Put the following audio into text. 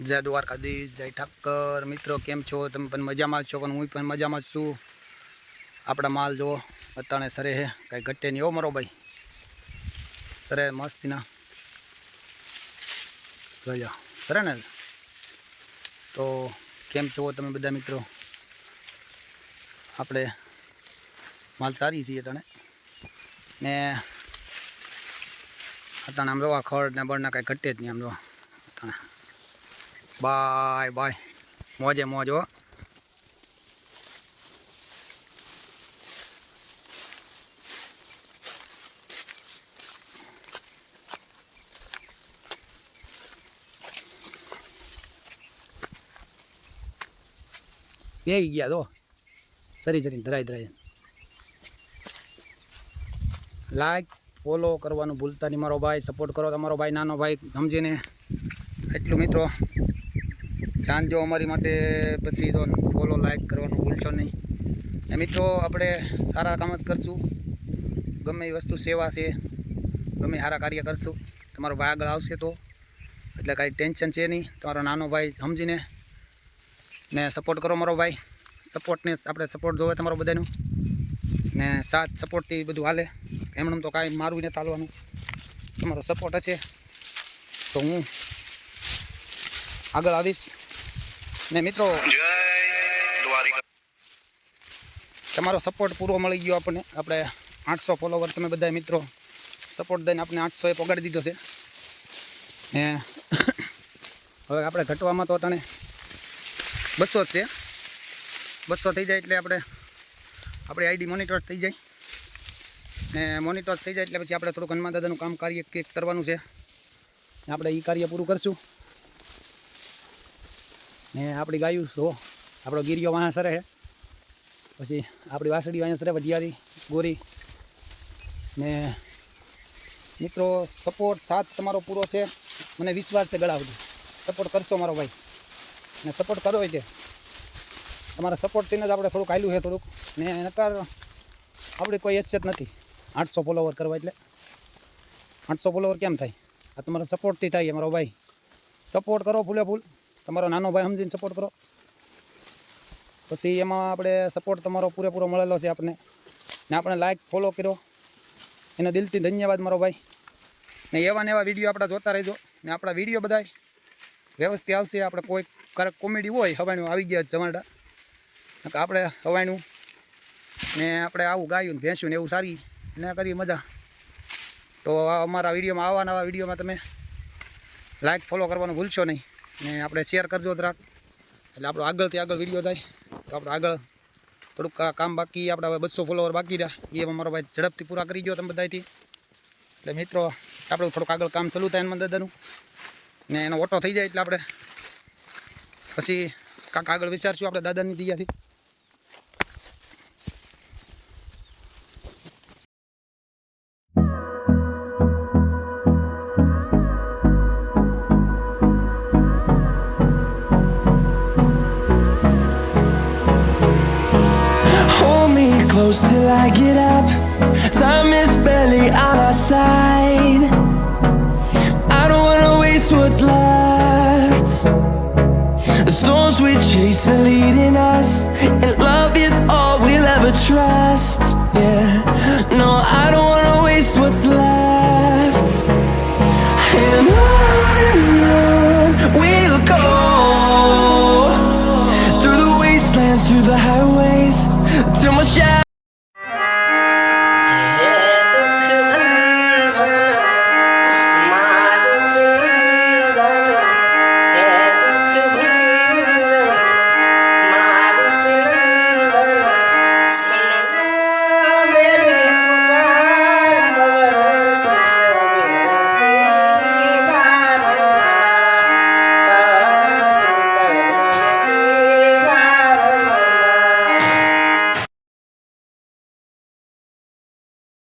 જય દ્વારકાધીશ, જય ઠાકર। મિત્રો કેમ છો? તમે પણ મજામાં છો? પણ હું પણ મજામાં છું। આપણા માલ જો અત્યારે સરે હે, કાંઈ ઘટે નહીં હો મારો ભાઈ, સરે મસ્તીના જોઈ જાઓ સરે ને। તો કેમ છો તમે બધા મિત્રો? આપણે માલ સારી છીએ તને ને અત્યારે આમ જોવા ખડ ને બળના કાંઈ ઘટે જ નહીં આમ જોવા અત્યારે। બાય બાય, મોજે મોજ હો। પેઈ ગયા તો સરી સરી ધરાઈ ધરાઈ। લાઈક ફોલો કરવાનું ભૂલતા નહીં મારો ભાઈ, સપોર્ટ કરો તમારો ભાઈ, નાનો ભાઈ સમજીને એટલું મિત્રો જાણજો અમારી માટે। પછી તો ફોલો લાઈક કરવાનું ભૂલશો નહીં ને મિત્રો। આપણે સારા કામ જ કરશું, ગમે એ વસ્તુ સેવા છે, ગમે સારા કાર્ય કરશું, તમારો ભાઈ આગળ આવશે તો એટલે કાંઈ ટેન્શન છે નહીં। તમારો નાનો ભાઈ સમજીને ને સપોર્ટ કરો મારો ભાઈ, સપોર્ટને આપણે સપોર્ટ જોવે તમારો બધાનું ને સાથ સપોર્ટથી બધું હાલે। એમણે તો કાંઈ મારું ને ચાલવાનું, તમારો સપોર્ટ હશે તો હું આગળ આવીશ ને મિત્રો। તમારો સપોર્ટ પૂરો મળી ગયો આપણને, આપણે 800 ફોલોવર તમે બધા મિત્રો સપોર્ટ દઈને આપણે 800 પગાડી દીધો છે ને। હવે આપણે ઘટવામાં તો તને 200 જ છે, 200 થઈ જાય એટલે આપણી આઈડી મોનિટર થઈ જાય ને। મોનિટર થઈ જાય એટલે પછી આપણે થોડુંક હનુમાન દાદાનું કામ કાર્ય કરવાનું છે, આપણે એ કાર્ય પૂરું કરશું ને। આપણી ગાયું જો આપણો ગીરીઓ વાહ સરે છે, પછી આપણી વાસળી અહીંયા સરે વઢિયારી ગોરી ને મિત્રો। સપોર્ટ સાથ તમારો પૂરો છે, મને વિશ્વાસ છે ગળા સુધી સપોર્ટ કરશો મારો ભાઈ ને। સપોર્ટ કરો છે તમારા સપોર્ટથી જ આપણે થોડુંક આયલું છે થોડુંક ને, નકાર આપણી કોઈ હેસિયત નથી 800 ફોલોવર કરવા। એટલે 800 ફોલોવર કેમ થાય? આ તમારા સપોર્ટથી થાય મારો ભાઈ। સપોર્ટ કરો ફૂલે ફૂલ, તમારો નાનો ભાઈ સમજીને સપોર્ટ કરો, પછી એમાં આપણે સપોર્ટ તમારો પૂરેપૂરો મળેલો છે આપણને ને। આપણે લાઈક ફોલો કર્યો એનો દિલથી ધન્યવાદ મારો ભાઈ ને। એવા ને એવા વિડીયો આપણા જોતા રહેજો ને। આપણા વિડીયો બધા વ્યવસ્થિત આવશે। આપણે કોઈ ક્યારેક કોમેડી હોય, હવાણું આવી ગયા જમાડા, આપણે હવાણું ને આપણે આવું ગાયું ને ભેંસ્યું ને એવું સારી ને કરી મજા। તો અમારા વિડીયોમાં આવા નવા વિડીયોમાં તમે લાઈક ફોલો કરવાનું ભૂલશો નહીં ને આપણે શેર કરજો જરાક, એટલે આપણો આગળથી આગળ વિડીયો થાય તો આપણે આગળ થોડુંક કામ બાકી, આપણે હવે 200 ફોલોવર બાકી રહ્યા, એ અમારો ભાઈ ઝડપથી પૂરા કરી ગયો તમે બધાથી। એટલે મિત્રો આપણું થોડુંક આગળ કામ ચાલુ થાય હનુમાન દાદાનું ને એનો ઓટો થઈ જાય એટલે આપણે પછી કાંક આગળ વિચારશું આપણે દાદાની દિયાથી। Close till I get up. Time is barely on our side. I don't wanna waste what's left. The storms we chase are leading us, and love is all we'll ever trust. Yeah, no, I don't wanna waste what's left. And on we'll go, through the wastelands, through the highways, till my shadow